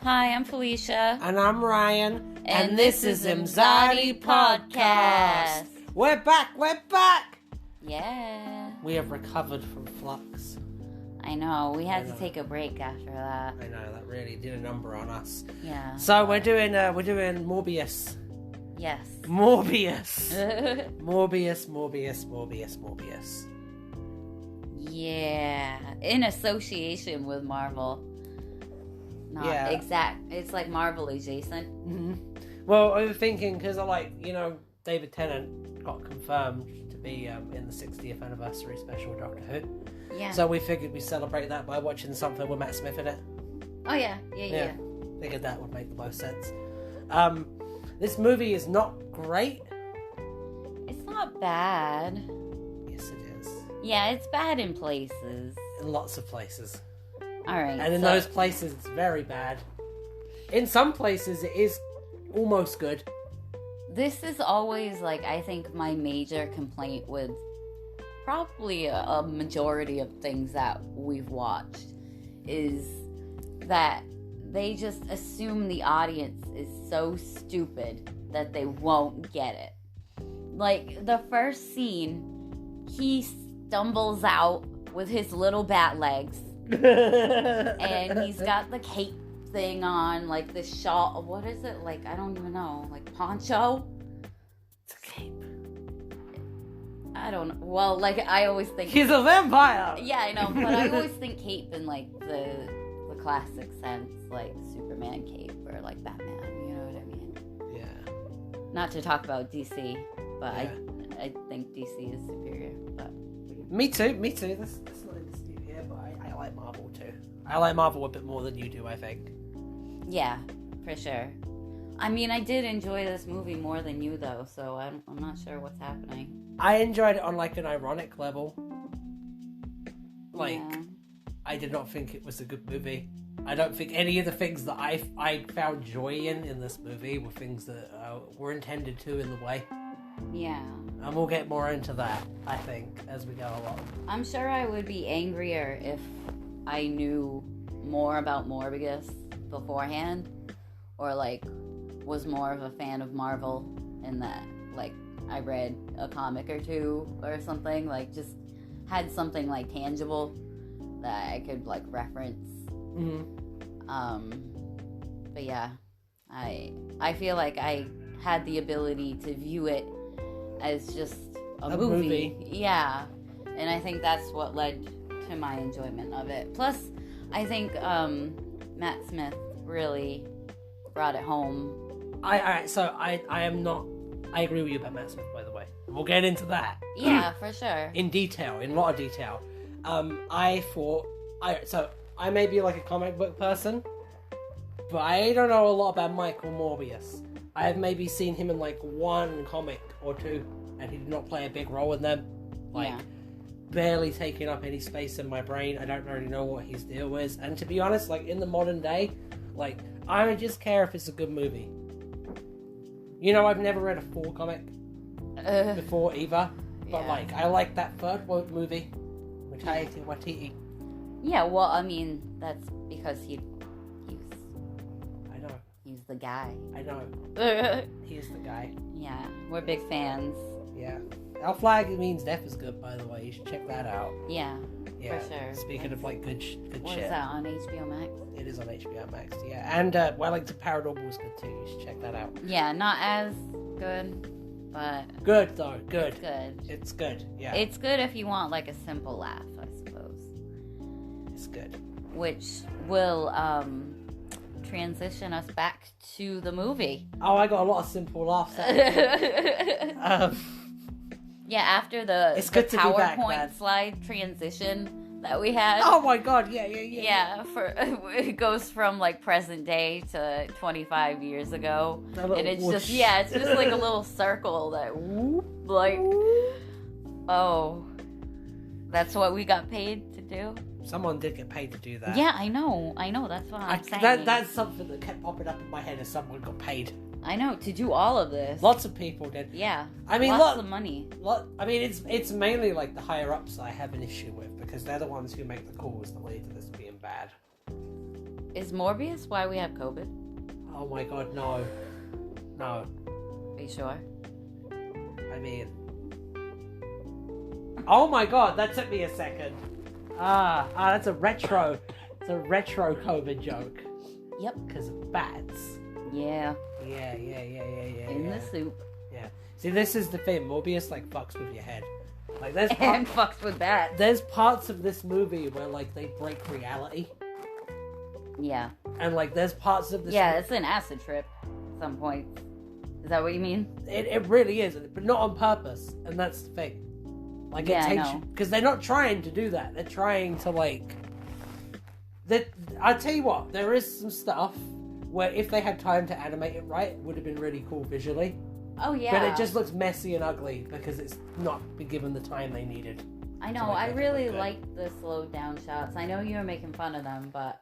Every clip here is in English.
Hi, I'm Felicia. And I'm Ryan. And this is Anxiety Podcast. We're back! Yeah. We have recovered from Flux. I know, we had to take a break after that. I know, that really did a number on us. Yeah. So we're doing Morbius. Yes. Morbius. Morbius. Yeah. In association with Marvel. Not exact. It's like Marvel adjacent. Mm-hmm. Well, I was thinking, because David Tennant got confirmed to be in the 60th anniversary special of Doctor Who. Yeah. So we figured we'd celebrate that by watching something with Matt Smith in it. Oh, yeah. Yeah. Figured that would make the most sense. This movie is not great. It's not bad. Yes, it is. Yeah, it's bad in places. In lots of places. Alright. And in those places, it's very bad. In some places, it is almost good. This is always, I think my major complaint with probably a majority of things that we've watched is that they just assume the audience is so stupid that they won't get it. Like, the first scene, he stumbles out with his little bat legs. And he's got the cape thing on, like the shawl. What is it? Like, I don't even know. Like poncho? It's a cape. I don't know. Well, I always think he's a vampire. Yeah, I know, but I always think cape in the classic sense, like Superman cape or like Batman. You know what I mean? Yeah. Not to talk about DC, but yeah. I think DC is superior. But me too. That's not in dispute here, but I like Marvel too. I like Marvel a bit more than you do, I think. Yeah, for sure. I mean, I did enjoy this movie more than you, though, so I'm not sure what's happening. I enjoyed it on, an ironic level. Yeah. I did not think it was a good movie. I don't think any of the things that I found joy in this movie were things that were intended to in the way. Yeah. And we'll get more into that, I think, as we go along. I'm sure I would be angrier if I knew more about Morbius beforehand, or, was more of a fan of Marvel in that, I read a comic or two or something, just had something, tangible that I could, reference. Mm-hmm. But yeah, I feel like I had the ability to view it as just a movie. Yeah. And I think that's what led to my enjoyment of it. Plus, I think Matt Smith really brought it home. I agree with you about Matt Smith, by the way. We'll get into that. Yeah, for sure. In a lot of detail. I may be a comic book person, but I don't know a lot about Michael Morbius. I have maybe seen him in one comic or two, and he did not play a big role in them. Barely taking up any space in my brain. I don't really know what his deal is. And to be honest, in the modern day, I would just care if it's a good movie. I've never read a full comic before either. But I like that third movie with Taika Waititi. Yeah, well, I mean, that's because he's I know. He's the guy. I know. He's the guy. Yeah, we're big fans. Yeah. Our flag means death is good, by the way. You should check that out. Yeah, for sure. Speaking of good shit. What is that, on HBO Max? It is on HBO Max, yeah. And Wellington Paranormal is good too. You should check that out. Yeah, not as good, but good though. Good. It's good. It's good. Yeah. It's good if you want a simple laugh, I suppose. It's good. Which will transition us back to the movie. Oh, I got a lot of simple laughs at yeah, after the PowerPoint slide transition that we had. Oh my god, yeah. Yeah, it goes from present day to 25 years ago. And it's whoosh. it's just a little circle that whoop, oh, that's what we got paid to do. Someone did get paid to do that. Yeah, I know, that's what I'm saying. That's something that kept popping up in my head as someone got paid. I know, to do all of this. Lots of people did. Yeah. I mean, lots of money. I mean, it's mainly the higher ups I have an issue with, because they're the ones who make the calls that lead to this being bad. Is Morbius why we have COVID? Oh my god, no. No. Are you sure? I mean... Oh my god, that took me a second. That's a retro... It's a retro COVID joke. Yep. Because of bats. Yeah. Yeah. In the soup. Yeah. See, this is the thing. Morbius, like, fucks with your head. Like, there's And fucks with bats. There's parts of this movie where, like, they break reality. Yeah. And, like, there's parts of this... Yeah, it's an acid trip at some point. Is that what you mean? It really is, but not on purpose. And that's the thing. Like, it takes you... Because they're not trying to do that. They're trying to, like... I'll tell you what, there is some stuff where if they had time to animate it right, it would have been really cool visually. Oh, yeah. But it just looks messy and ugly because it's not been given the time they needed. I know, I really like the slowed down shots. I know you were making fun of them, but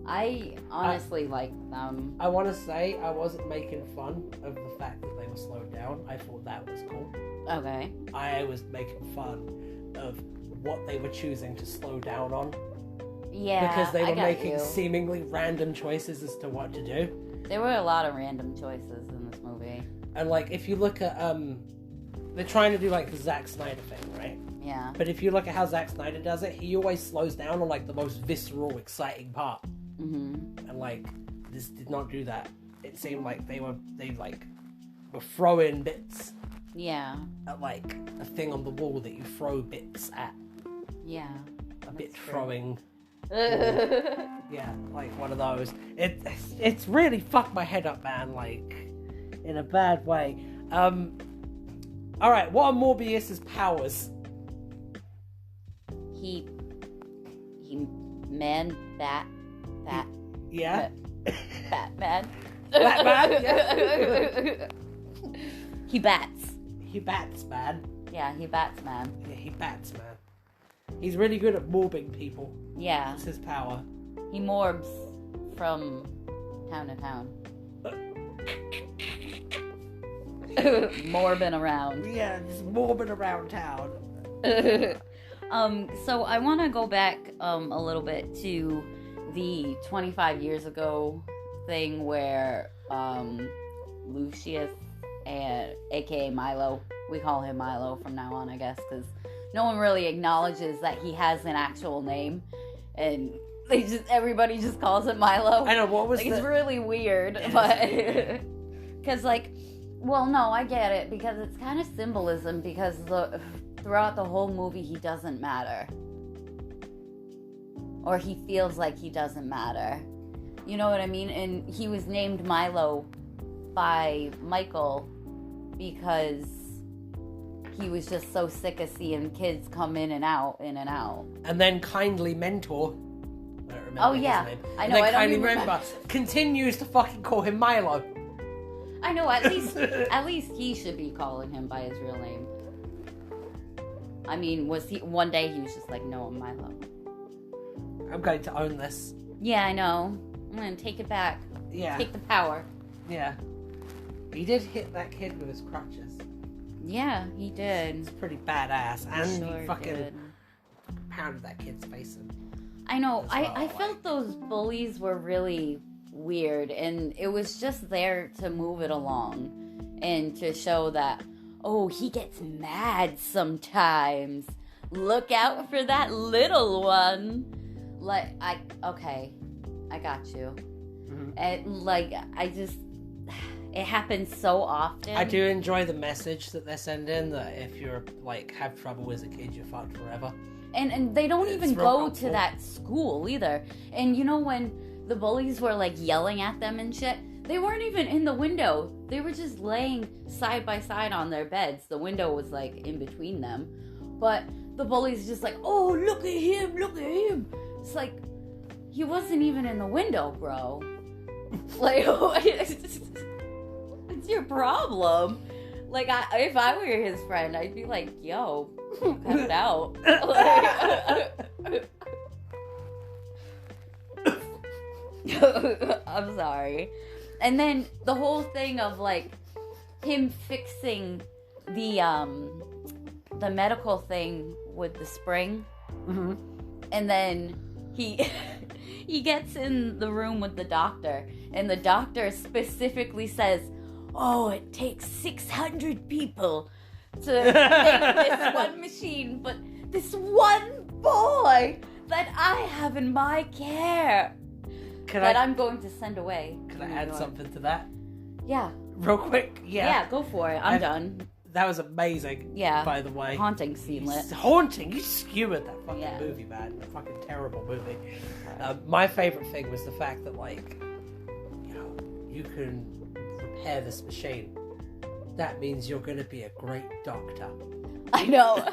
I honestly like them. I want to say I wasn't making fun of the fact that they were slowed down. I thought that was cool. Okay. I was making fun of what they were choosing to slow down on. Yeah, because they were making seemingly random choices as to what to do. There were a lot of random choices in this movie. And, like, if you look at, they're trying to do, like, the Zack Snyder thing, right? Yeah. But if you look at how Zack Snyder does it, he always slows down on, like, the most visceral, exciting part. Mm-hmm. And, like, this did not do that. It seemed like they were throwing bits. Yeah. At, like, a thing on the wall that you throw bits at. Yeah. A bit throwing. Yeah, like one of those. It's really fucked my head up, man, like, in a bad way. Alright, what are Morbius's powers? He yeah? Batman. Batman? Yeah. He bats. He bats, man. Yeah, he bats, man. Yeah, he bats, man. He's really good at morbing people. Yeah. That's his power. He morbs from town to town. Morbing around. Yeah, just morbing around town. So I want to go back a little bit to the 25 years ago thing where Lucius, and aka Milo, we call him Milo from now on, I guess, because no one really acknowledges that he has an actual name, and everybody just calls him Milo. I know, what was It's really weird, but because, like, well, no, I get it, because it's kind of symbolism, because throughout the whole movie he doesn't matter, or he feels like he doesn't matter, you know what I mean? And he was named Milo by Michael because he was just so sick of seeing kids come in and out. And then Kindly Mentor, I don't remember his name. I know, I don't even remember. Continues to fucking call him Milo. I know, at least he should be calling him by his real name. I mean, one day he was just like, no, I'm Milo. I'm going to own this. Yeah, I know. I'm going to take it back. Yeah. Take the power. Yeah. He did hit that kid with his crutches. Yeah, he did. It's pretty badass. And sure he fucking did. pounded that kid's face in. I know. I felt those bullies were really weird, and it was just there to move it along and to show that, oh, he gets mad sometimes. Look out for that little one. Like, okay, I got you. Mm-hmm. And, like, it happens so often. I do enjoy the message that they're sending, that if you're, like, have trouble as a kid, you're fucked forever. And they don't even go to that school either. And you know when the bullies were, like, yelling at them and shit, they weren't even in the window. They were just laying side by side on their beds. The window was, like, in between them. But the bullies just like, oh, look at him. It's like, he wasn't even in the window, bro. Like, what's your problem? Like, if I were his friend, I'd be like, yo, cut it out. I'm sorry. And then the whole thing of, like, him fixing the medical thing with the spring. Mm-hmm. And then he he gets in the room with the doctor, and the doctor specifically says, "Oh, it takes 600 people to make this one machine, but this one boy that I have in my care I'm going to send away." Can I add something to that? Yeah. Real quick? Yeah. Yeah, go for it. I'm done. That was amazing. Yeah. By the way. Haunting seamlet. It's haunting. You skewered that fucking movie, man. A fucking terrible movie. My favourite thing was the fact that, like, you know, you can repair this machine. That means you're going to be a great doctor. I know.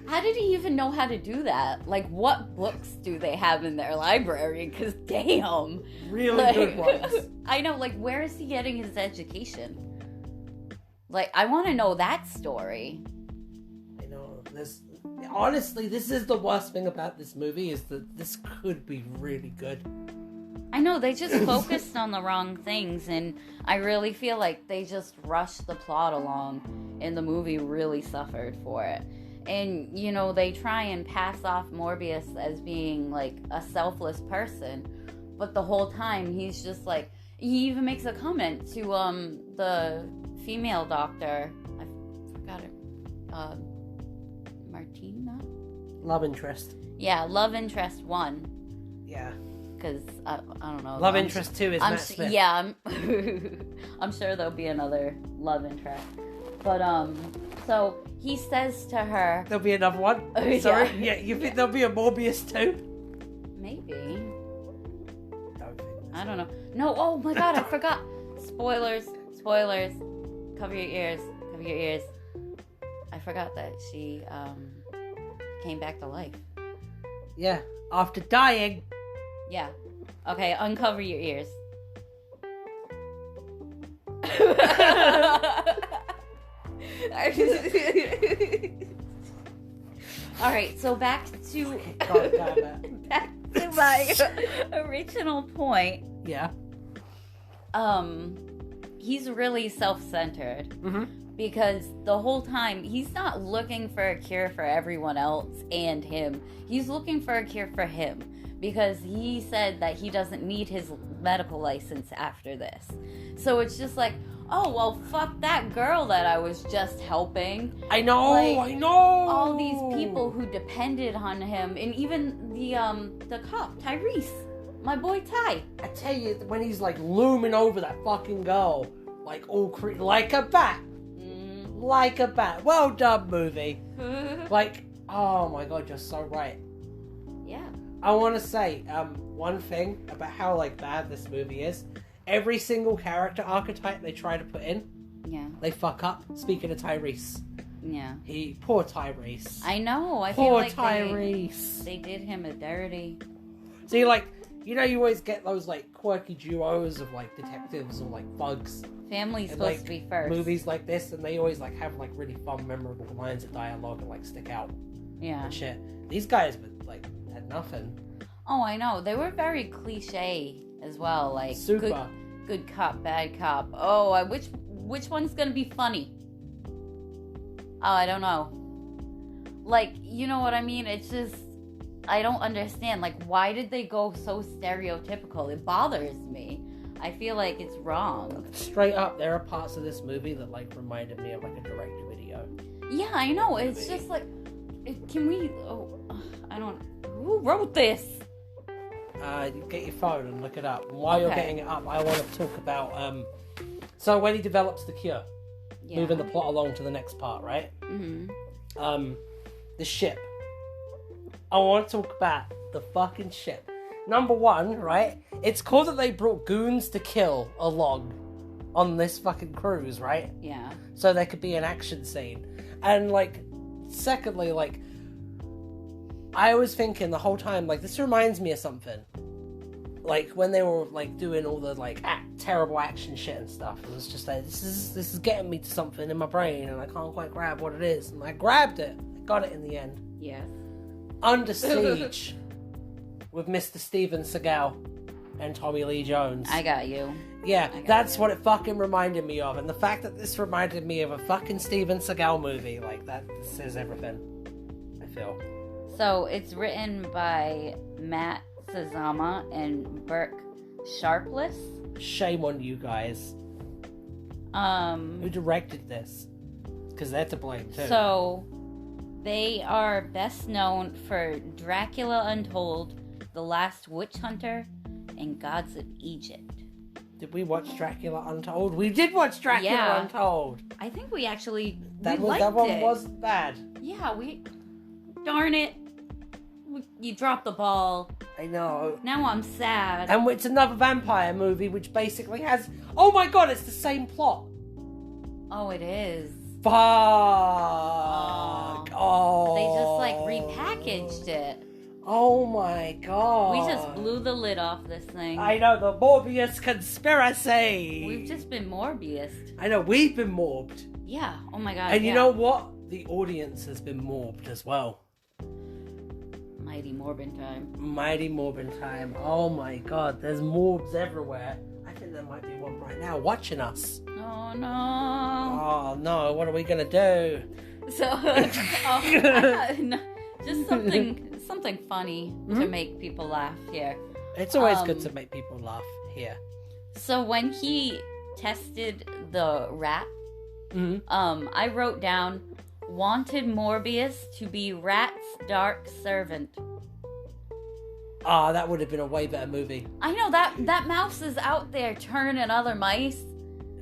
How did he even know how to do that? Like, what books do they have in their library? Because, damn. Really good ones. I know, like, where is he getting his education? Like, I want to know that story. I know, honestly, this is the worst thing about this movie, is that this could be really good. I know, they just focused on the wrong things, and I really feel like they just rushed the plot along, and the movie really suffered for it. And, you know, they try and pass off Morbius as being, like, a selfless person, but the whole time he's just, like, he even makes a comment to, the female doctor, I forgot her, Martina? Love interest. Yeah, love interest 1. Yeah. Because, I don't know. Love interest 2 is Matt Smith. Yeah, I'm sure there'll be another love interest. But, so he says to her... There'll be another one? Sorry? Yeah, you think there'll be a Morbius 2? Maybe. Don't think so. I don't know. No, oh my god, I forgot. Spoilers. Cover your ears. I forgot that she, came back to life. Yeah, after dying. Yeah. Okay, uncover your ears. Alright, so back to my original point. Yeah. He's really self-centered. Mm-hmm. Because the whole time, he's not looking for a cure for everyone else and him. He's looking for a cure for him. Because he said that he doesn't need his medical license after this. So it's just like, oh, well, fuck that girl that I was just helping. I know. All these people who depended on him. And even the cop, Tyrese. My boy Ty. I tell you, when he's, like, looming over that fucking girl, like, all like a bat. Like a bat. Well done, movie. Like, oh my god, you're so right. Yeah. I want to say, one thing about how, like, bad this movie is. Every single character archetype they try to put in, they fuck up. Speaking of Tyrese. Yeah. Poor Tyrese. I know. I poor feel like Tyrese. They did him a dirty. See, like, you know, you always get those, like, quirky duos of, like, detectives or, like, thugs. Family's supposed like, to be first. Movies like this, and they always, like, have, like, really fun, memorable lines of dialogue and, like, stick out. Yeah. And shit. These guys, like, had nothing. Oh, I know. They were very cliche as well. Like, super. Good cop, bad cop. Oh, which one's gonna be funny? Oh, I don't know. Like, you know what I mean? It's just, I don't understand. Like, why did they go so stereotypical? It bothers me. I feel like it's wrong. Straight up, there are parts of this movie that, like, reminded me of, like, a direct-to-video. Yeah, I know. It's just like, can we... Oh, I don't... Who wrote this? You get your phone and look it up. And while you're getting it up, I want to talk about... So when he develops the cure, moving the plot along to the next part, right? Mm-hmm. The ship. I want to talk about the fucking ship. Number one, right? It's cool that they brought goons to kill along on this fucking cruise, right? Yeah. So there could be an action scene. And, like, secondly, like, I was thinking the whole time, like, this reminds me of something. Like, when they were, like, doing all the, like, terrible action shit and stuff. It was just like, this is getting me to something in my brain, and I can't quite grab what it is. And I grabbed it. I got it in the end. Yes. Under Siege with Mr. Steven Seagal and Tommy Lee Jones. I got you. Yeah, that's what it fucking reminded me of. And the fact that this reminded me of a fucking Steven Seagal movie, like, that says everything, I feel. So it's written by Matt Sazama and Burke Sharpless. Shame on you guys. Who directed this? Because they're to blame too. So they are best known for Dracula Untold, The Last Witch Hunter, and Gods of Egypt. Did we watch Dracula Untold? We did watch Dracula Untold. I think we actually that liked one it. was bad. Yeah, darn it. You dropped the ball. I know. Now I'm sad. And it's another vampire movie which basically has... Oh my god, it's the same plot. Oh, it is. Fuck. Oh. They just, like, repackaged it. Oh my god. We just blew the lid off this thing. I know, the Morbius conspiracy. We've just been Morbius. I know, we've been morbed. Yeah, oh my god. And you know what? The audience has been morbed as well. Mighty Morbin time. Mighty Morbin time. Oh my god, there's morbs everywhere. I think there might be one right now watching us. Oh no. Oh no, what are we gonna do? So, just something funny to make people laugh here. It's always good to make people laugh here. So when he tested the rat, I wrote down, wanted Morbius to be Rat's dark servant. Ah, that would have been a way better movie. I know, that mouse is out there turning other mice.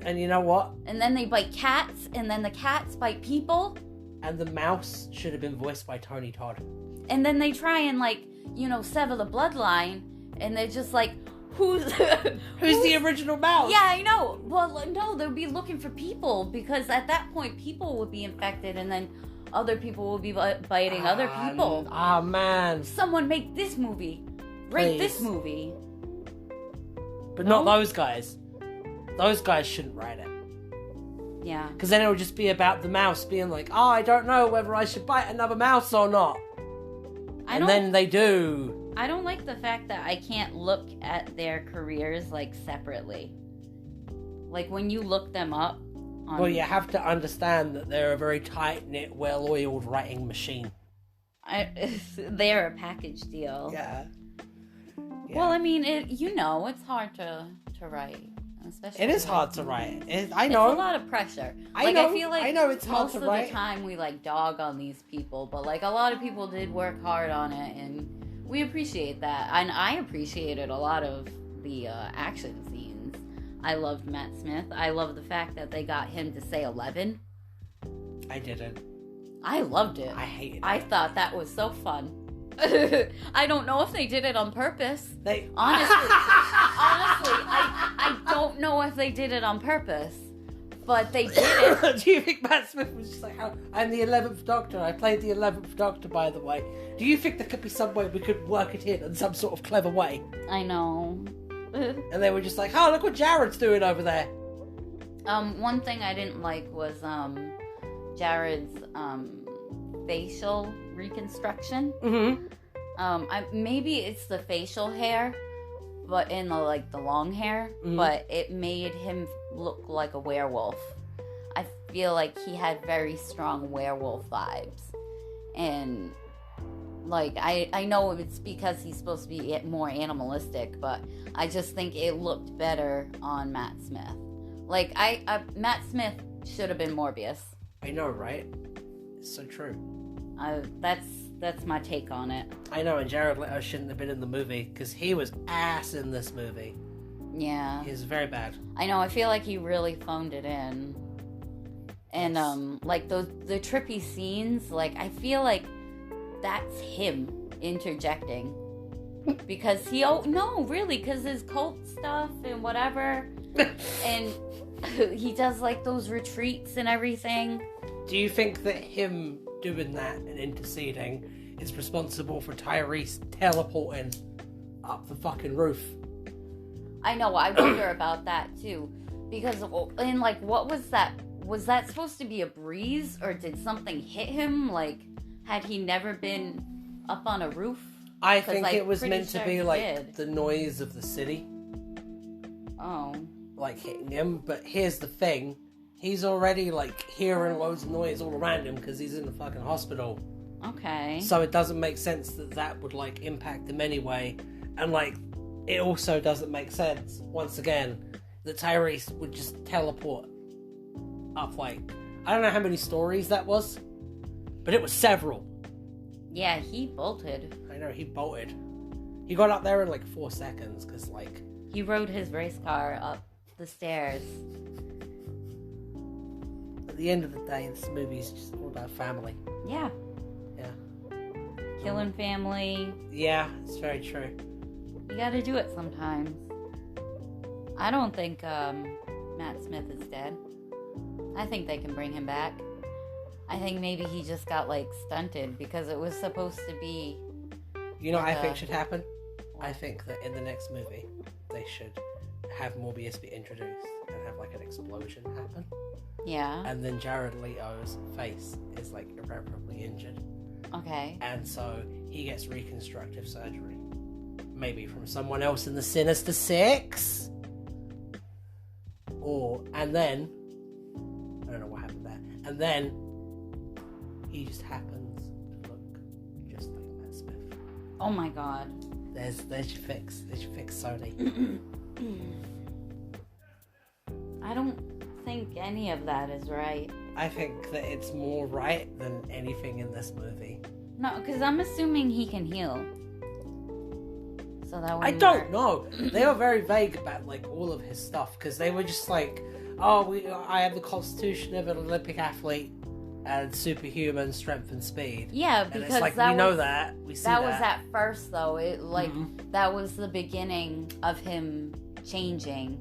And you know what? And then they bite cats, and then the cats bite people. And the mouse should have been voiced by Tony Todd. And then they try and, like, sever the bloodline, and they're just like, who's the original mouse? Yeah, I know. Well, no, they'll be looking for people, because at that point, people would be infected, and then other people will be biting other people. Ah, man. Someone make this movie. Write this movie. But not those guys. Those guys shouldn't write it. Yeah. Because then it would just be about the mouse being like, I don't know whether I should bite another mouse or not. And then they do. I don't like the fact that I can't look at their careers, like, separately. Like, when you look them up... Well, you have to understand that they're a very tight-knit, well-oiled writing machine. They're a package deal. Yeah. Well, I mean, it's hard to write. Especially it is hard to write. I know. It's a lot of pressure. I feel like it's hard to write. Most of the time we, like, dog on these people, but, like, a lot of people did work hard on it, and we appreciate that. And I appreciated a lot of the action scenes. I loved Matt Smith. I love the fact that they got him to say 11. I didn't. I loved it. I hated it. I thought that was so fun. I don't know if they did it on purpose. Honestly, I don't know if they did it on purpose, but they did it. Do you think Matt Smith was just like, I'm the 11th Doctor, I played the 11th Doctor, by the way. Do you think there could be some way we could work it in some sort of clever way? I know. And they were just like, look what Jared's doing over there. One thing I didn't like was Jared's facial reconstruction. Maybe it's the facial hair, but in the long hair, but it made him look like a werewolf. I feel like he had very strong werewolf vibes, and like I know it's because he's supposed to be more animalistic, but I just think it looked better on Matt Smith. Like Matt Smith should have been Morbius. I know, right? It's so true. That's my take on it. I know, and Jared Leto shouldn't have been in the movie, because he was ass in this movie. Yeah. He was very bad. I know, I feel like he really phoned it in. And, like, the trippy scenes, like, I feel like that's him interjecting. Because because his cult stuff and whatever. And he does, like, those retreats and everything. Do you think that him doing that and interceding is responsible for Tyrese teleporting up the fucking roof? I know, I wonder about that too. Because, and like, what was that? Was that supposed to be a breeze, or did something hit him? Like, had he never been up on a roof? I think it was meant to be like the noise of the city. Oh. Like hitting him, but here's the thing. He's already, like, hearing loads of noise all around him because he's in the fucking hospital. Okay. So it doesn't make sense that would, like, impact him anyway. And, like, it also doesn't make sense, once again, that Tyrese would just teleport up, like, I don't know how many stories that was, but it was several. Yeah, he bolted. I know, he bolted. He got up there in, like, 4 seconds, because, like... He rode his race car up the stairs. At the end of the day, this movie's just all about family. Yeah. Yeah. Killing family. Yeah, it's very true. You gotta do it sometimes. I don't think Matt Smith is dead. I think they can bring him back. I think maybe he just got, like, stunted because it was supposed to be... You know what I think should happen? I think that in the next movie, they should have Morbius be introduced and have, like, an explosion happen. Yeah. And then Jared Leto's face is, like, irreparably injured. Okay. And so he gets reconstructive surgery. Maybe from someone else in the Sinister Six. And then... I don't know what happened there. And then he just happens to look just like Matt Smith. Oh my god. There's your fix. There's your fix, Sony. I don't think any of that is right. I think that it's more right than anything in this movie. No, because I'm assuming he can heal. So that I don't know. They were very vague about, like, all of his stuff, because they were just like, I have the constitution of an Olympic athlete and superhuman strength and speed. Yeah, And because it's like, we know that. We see that. That was at first, though. It, like, that was the beginning of him changing.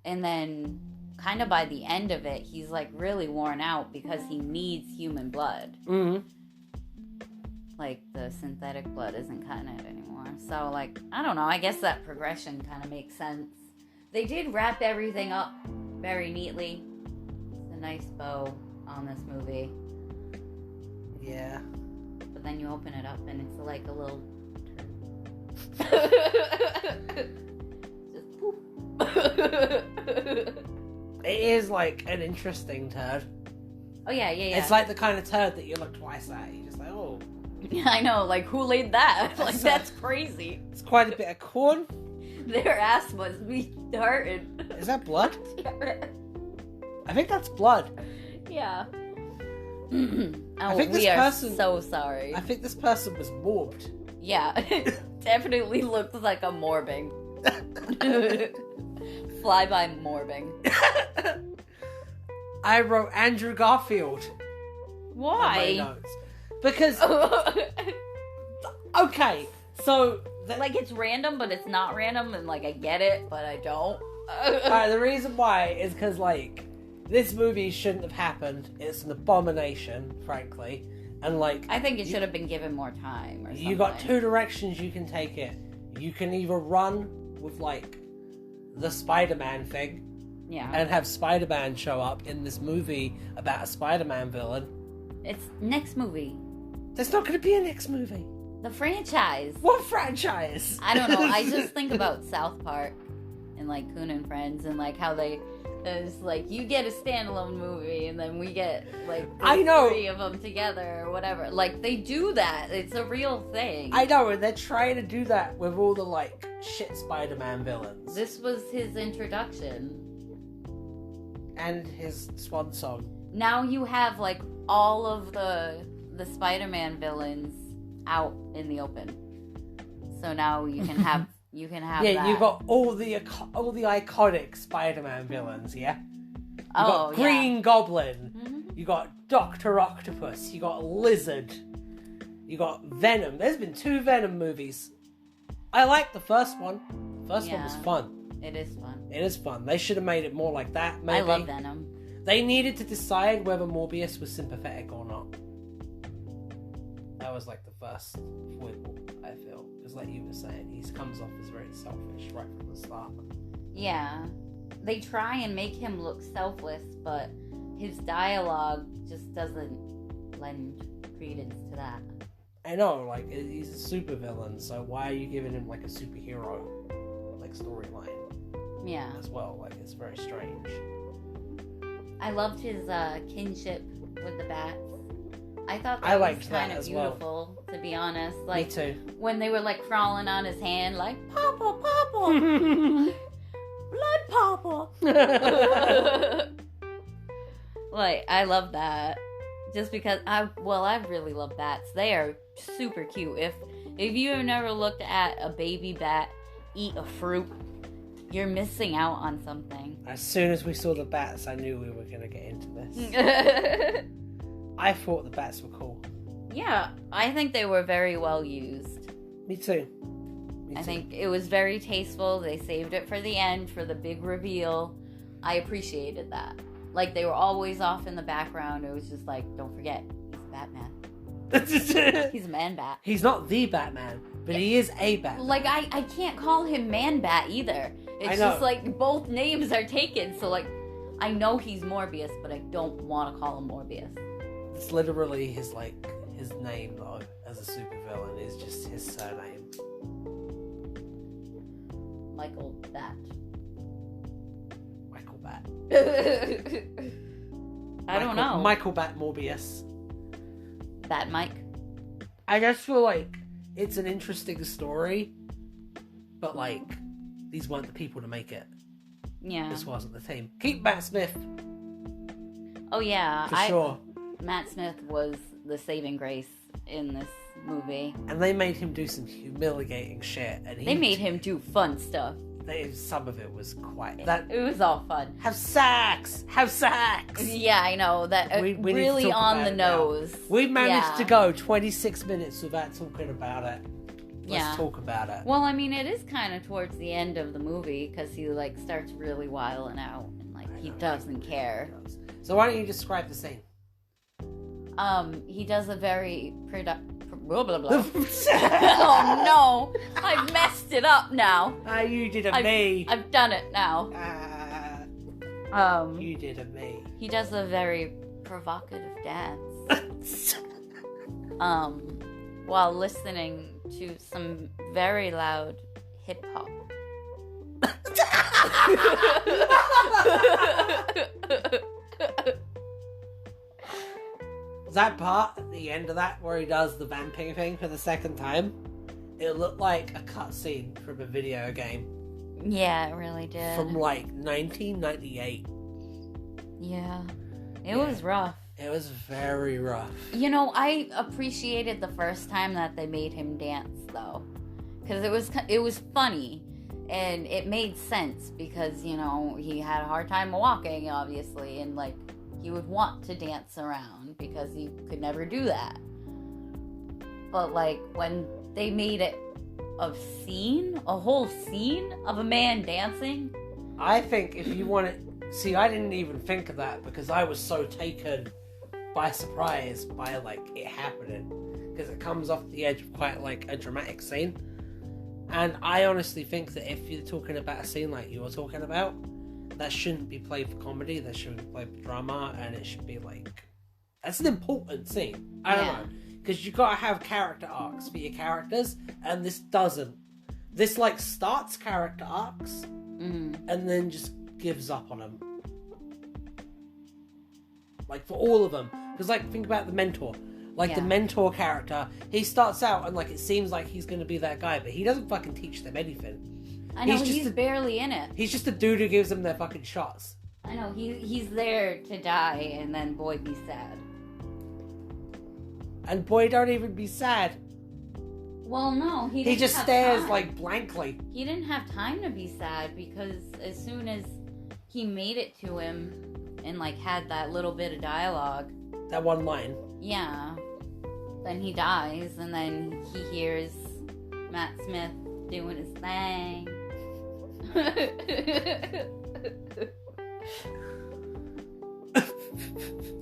And then, kind of by the end of it, he's, like, really worn out because he needs human blood. Mm-hmm. Like, the synthetic blood isn't cutting it anymore. So, like, I don't know. I guess that progression kind of makes sense. They did wrap everything up very neatly. It's a nice bow on this movie. Yeah. But then you open it up and it's like a little... Just poof. It is, like, an interesting turd. Oh, yeah. It's like the kind of turd that you look twice at. You're just like, oh... I know, like, who laid that? Like, that's crazy. It's quite a bit of corn. Their ass must be hurting. Is that blood? I think that's blood. Yeah. I think this we are person, so sorry. I think this person was morbed. Yeah, it definitely looks like a morbing. Flyby morbing. I wrote Andrew Garfield. Why? On my notes. Because... okay, so... like, it's random, but it's not random, and, like, I get it, but I don't. Alright, the reason why is because, like, this movie shouldn't have happened. It's an abomination, frankly. And, like... I think it should have been given more time, or something. You got 2 directions you can take it. You can either run with, like, the Spider-Man thing. Yeah. And have Spider-Man show up in this movie about a Spider-Man villain. It's next movie. There's not going to be a next movie. The franchise. What franchise? I don't know. I just think about South Park and, like, Coon and Friends and, like, how it's like, you get a standalone movie and then we get, like, I know. 3 of them together or whatever. Like, they do that. It's a real thing. I know, and they're trying to do that with all the, like, shit Spider-Man villains. This was his introduction. And his swan song. Now you have, like, all of the Spider-Man villains out in the open. So now you can have yeah, that. You got all the iconic Spider-Man villains, yeah? You got yeah. Green Goblin. Mm-hmm. You got Dr. Octopus. You got Lizard. You got Venom. There's been 2 Venom movies. I liked the first one. The first one was fun. It is fun. It is fun. They should have made it more like that, maybe. I love Venom. They needed to decide whether Morbius was sympathetic or not. That was, like, the first foible, I feel. Because, like you were saying, he comes off as very selfish right from the start. Yeah. They try and make him look selfless, but his dialogue just doesn't lend credence to that. I know, like, he's a supervillain, so why are you giving him, like, a superhero, like, storyline? Yeah. As well, like, it's very strange. I loved his kinship with the bats. I thought I that liked was that kind of as well. beautiful, to be honest. Me Like, too. when they were, like, crawling on his hand, like, Papa, Papa! Blood Papa! Like, I love that. Just because, I really love bats. They are super cute. If you have never looked at a baby bat eat a fruit, you're missing out on something. As soon as we saw the bats, I knew we were going to get into this. I thought the bats were cool. Yeah, I think they were very well used. Me too. I think it was very tasteful. They saved it for the end, for the big reveal. I appreciated that. Like, they were always off in the background. It was just like, don't forget, he's a Batman. He's a man-bat. He's not the Batman, but he is a Batman. Like, I can't call him man-bat either. It's just like, both names are taken. So, like, I know he's Morbius, but I don't want to call him Morbius. It's literally his name, though, as a supervillain, is just his surname. Michael Bat. Michael Bat. I don't know. Michael Bat Morbius. Bat Mike. I just feel like it's an interesting story, but, like, these weren't the people to make it. Yeah. This wasn't the team. Keep Matt Smith. Oh, yeah. For sure. Matt Smith was the saving grace in this movie. And they made him do some humiliating shit. And they made him do fun stuff. Some of it was quite... It was all fun. Have sex! Have sex! Yeah, I know. That we really on the nose. We managed to go 26 minutes without talking about it. Let's talk about it. Well, I mean, it is kind of towards the end of the movie because he, like, starts really wilding out and, like, he doesn't care. So why don't you describe the scene? He does a very blah, blah, blah. Oh, no. I've messed it up now. You did a me. I've done it now. You did a me. He does a very provocative dance. While listening to some very loud hip hop. That part at the end of that where he does the vamping thing for the second time, it looked like a cutscene from a video game. Yeah, it really did. From like 1998. Yeah. It was rough. It was very rough. You know, I appreciated the first time that they made him dance, though. Because it was funny. And it made sense because, you know, he had a hard time walking, obviously. And, like, he would want to dance around because he could never do that. But, like, when they made it a whole scene of a man dancing. I think if you want it... See, I didn't even think of that because I was so taken by surprise by, like, it happening. Because it comes off the edge of quite, like, a dramatic scene. And I honestly think that if you're talking about a scene like you were talking about, that shouldn't be played for comedy, that shouldn't be played for drama, and it should be, like... That's an important scene. I don't know. Because you gotta have character arcs for your characters, and this doesn't. This, like, starts character arcs, and then just gives up on them. Like, for all of them. Because, like, think about the mentor. Like, the mentor character, he starts out and, like, it seems like he's going to be that guy, but he doesn't fucking teach them anything. I know, he's barely in it. He's just a dude who gives them their fucking shots. I know, he's there to die, and then boy be sad. And boy don't even be sad. Well, no, he just stares, like, blankly. He didn't have time to be sad, because as soon as he made it to him, and, like, had that little bit of dialogue. That one line. Yeah. Then he dies, and then he hears Matt Smith doing his thing.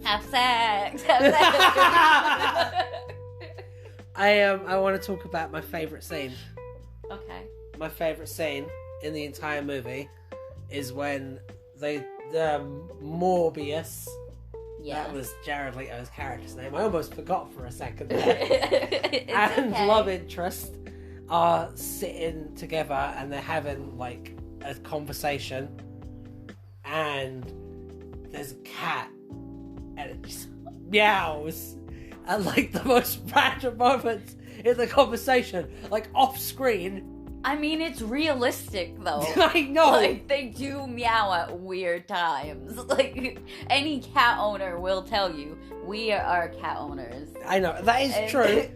Have sex. Have sex. I want to talk about my favourite scene. Okay. My favourite scene in the entire movie is when Morbius... Yes. That was Jared Leto's character's name. I almost forgot for a second there. And okay. Love interest are sitting together and they're having, like, a conversation. And there's a cat. And it just meows. at like the most random moments in the conversation, like off screen. I mean, it's realistic, though. I know. Like, they do meow at weird times. Like, any cat owner will tell you, we are cat owners. I know, that is true.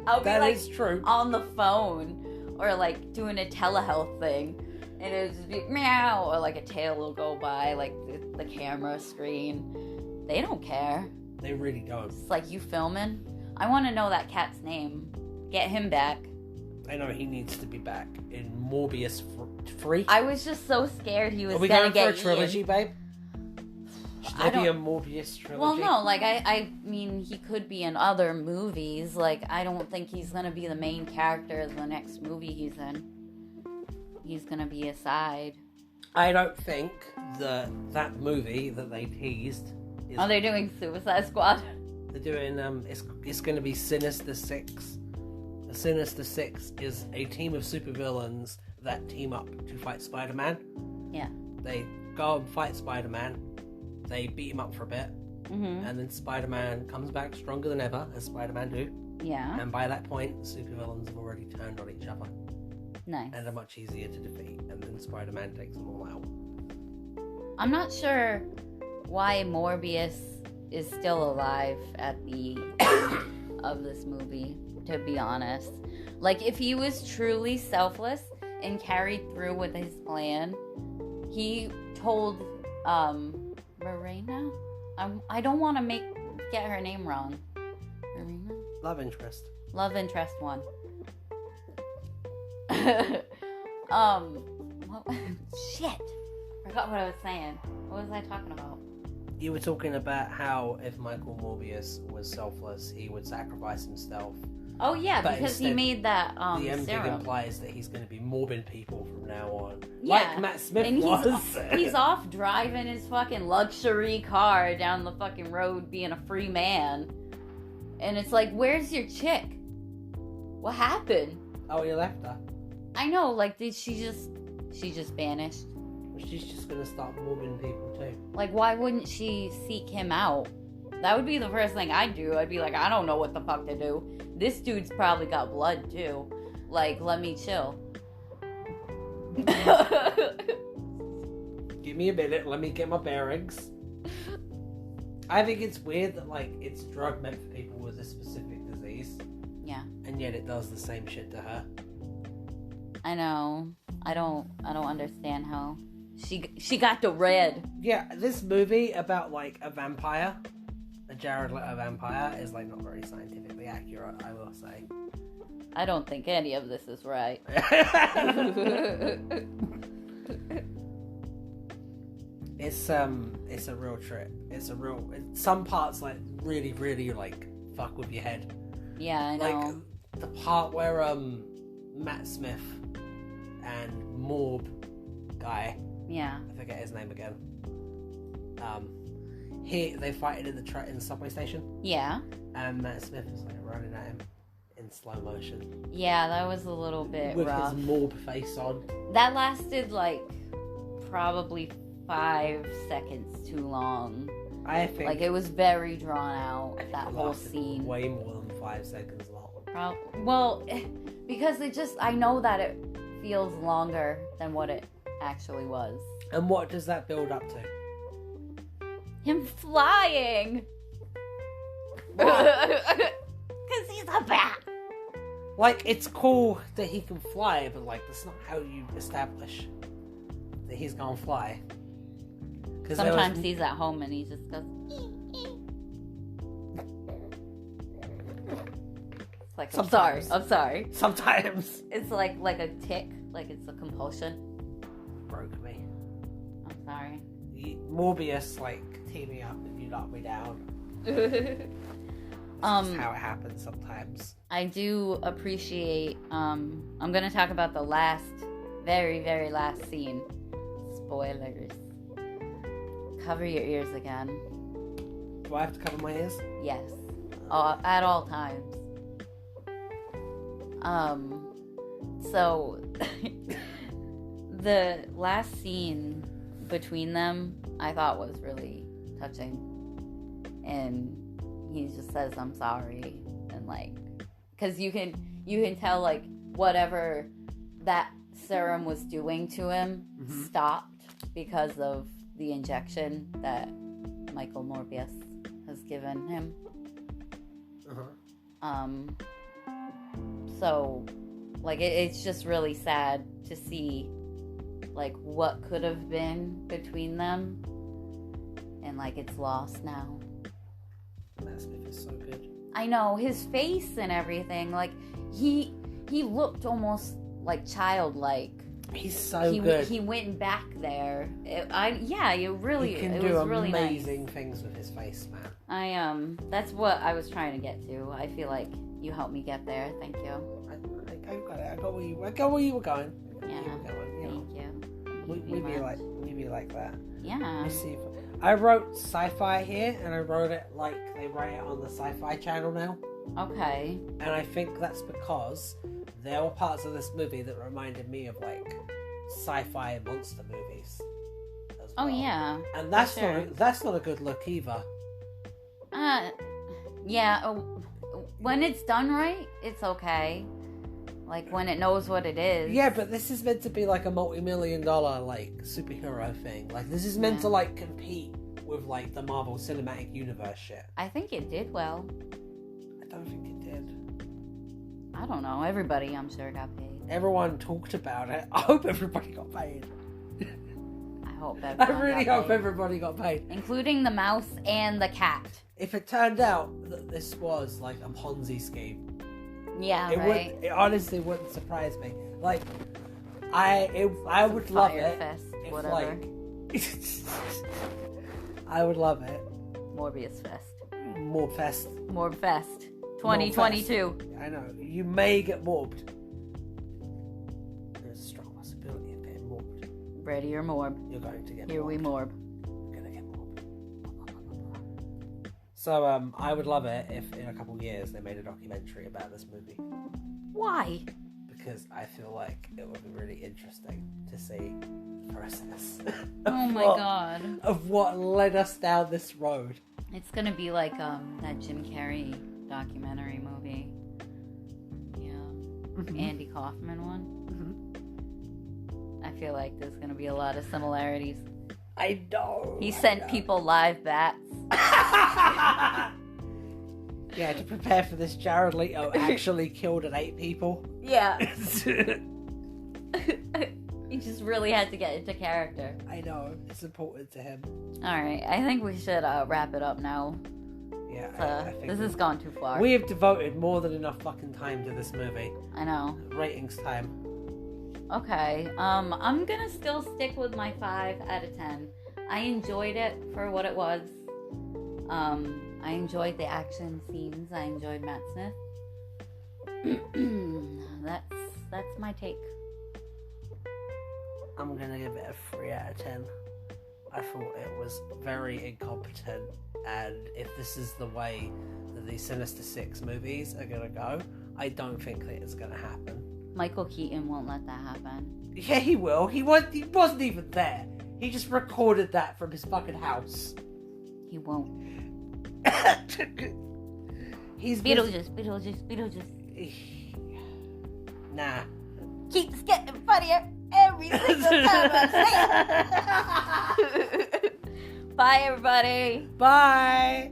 I'll be, That like, is true. on the phone, or, like, doing a telehealth thing, and it'll just be meow, or, like, a tail will go by, like, the camera screen. They don't care. They really don't. It's like, you filming? I want to know that cat's name. Get him back. I know he needs to be back in Morbius 3. I was just so scared he was Are we gonna going get for a trilogy, eaten. babe? Should there be a Morbius trilogy? Well, no, like, I mean, he could be in other movies. Like, I don't think he's gonna be the main character of the next movie he's in. He's gonna be a side. I don't think that movie that they teased is... Oh, they're doing Suicide Squad? They're doing, it's going to be Sinister Six. The Sinister Six is a team of supervillains that team up to fight Spider-Man. Yeah. They go and fight Spider-Man. They beat him up for a bit. Mm-hmm. And then Spider-Man comes back stronger than ever, as Spider-Man do. Yeah. And by that point, the supervillains have already turned on each other. Nice. And are much easier to defeat. And then Spider-Man takes them all out. I'm not sure why Morbius is still alive at the end of this movie, to be honest. Like, if he was truly selfless and carried through with his plan, he told Marina? I don't want to get her name wrong. Marina? Love interest. Love interest one. Shit. Forgot what I was saying. What was I talking about? You were talking about how if Michael Morbius was selfless, he would sacrifice himself. Oh yeah, But because he instead, made that the ending serum. implies that he's going to be morbing people from now on. Yeah. Like Matt Smith And was. he's off driving his fucking luxury car down the fucking road being a free man. And it's like, where's your chick? What happened? Oh, he left her. I know, like, she just vanished. She's just going to start morbing people too. Like, why wouldn't she seek him out? That would be the first thing I'd do. I'd be like, I don't know what the fuck to do. This dude's probably got blood too. Like, let me chill. Give me a minute, let me get my bearings. I think it's weird that, like, it's a drug meant for people with a specific disease. Yeah. And yet it does the same shit to her. I know. I don't understand how she got the red. Yeah, this movie about, like, a vampire, a Jared Leto vampire, is, like, not very scientifically accurate, I will say. I don't think any of this is right. It's a real trip. Some parts, like, really, really, like, fuck with your head. Yeah, I know. Like, the part where, Matt Smith and Morb guy, Yeah. I forget his name again, they fight in the subway station, Yeah. and Matt Smith is, like, running at him in slow motion. Yeah, that was a little bit With rough. his Morb face on. That lasted, like, probably 5 seconds too long. I think... Like, it was very drawn out, I think that it whole lasted scene. way more than 5 seconds long. Well, because I know that it feels longer than what it actually was. And what does that build up to? Him flying! What? Because he's a bat! Like, it's cool that he can fly, but, like, that's not how you establish that he's gonna fly. Sometimes he's at home and he just goes... It's like, Sometimes. I'm sorry. Sometimes. It's like a tick, like it's a compulsion. Broke me. I'm sorry. Morbius, like, teaming up and you knock me down. That's just how it happens sometimes. I do appreciate, I'm gonna talk about the very, very last scene. Spoilers. Cover your ears again. Do I have to cover my ears? Yes. At all times. So, the last scene between them, I thought was really touching. And he just says, "I'm sorry," and like, because you can tell like whatever that serum was doing to him stopped because of the injection that Michael Morbius has given him. So like it's just really sad to see like what could have been between them, and like it's lost now. That Smith is so good. I know, his face and everything, like he looked almost like childlike. He's so good. He went back there. It He was do really amazing nice. things with his face, man. That's what I was trying to get to. I feel like you helped me get there. Thank you. I got it. I got where you were going. Yeah. Thank you. We be like that. Yeah. Let me see. I wrote sci-fi here, and I wrote it like they write it on the Sci-Fi Channel now. Okay. And I think that's because there were parts of this movie that reminded me of like sci-fi monster movies. As well. Oh yeah. And that's not a good look either. Yeah. When it's done right, it's okay. Like when it knows what it is. Yeah, but this is meant to be like a multi-million-dollar like superhero thing. Like this is meant to like compete with like the Marvel Cinematic Universe shit. I think it did well. I don't think it did. I don't know. Everybody, I'm sure, got paid. Everyone talked about it. I hope everybody got paid. I hope everyone I really got hope paid. everybody got paid. Including the mouse and the cat. If it turned out that this was like a Ponzi scheme, yeah, it honestly wouldn't surprise me. Like, I would love it. Fest, if, whatever. Like, I would love it. Morbius Fest. Morbfest. Morbfest. 2022. I know. You may get morbed. There's a strong possibility of getting morbed. Ready or morb. You're going to get Here morbed. we morb. You're going to get morbed. So, I would love it if in a couple of years they made a documentary about this movie. Why? Because I feel like it would be really interesting to see the process. Oh my god. Of what led us down this road. It's gonna be like that Jim Carrey documentary movie. Yeah. Andy Kaufman one. I feel like there's gonna be a lot of similarities. I know. He sent people live bats. Yeah, to prepare for this, Jared Leto actually killed 8 people. Yeah. He just really had to get into character. I know. It's important to him. Alright, I think we should wrap it up now. Yeah, I think this has gone too far. We have devoted more than enough fucking time to this movie. I know. Ratings time. Okay, I'm gonna still stick with my 5 out of 10. I enjoyed it for what it was. I enjoyed the action scenes. I enjoyed Matt Smith. That's my take. I'm gonna give it a 3 out of 10. I thought it was very incompetent, and if this is the way that these Sinister Six movies are gonna go, I don't think that it's gonna happen. Michael Keaton won't let that happen. Yeah, he will. He wasn't even there. He just recorded that from his fucking house. He won't. He's Beetlejuice. Nah. Keeps getting funnier every single time I say it. Bye, everybody. Bye.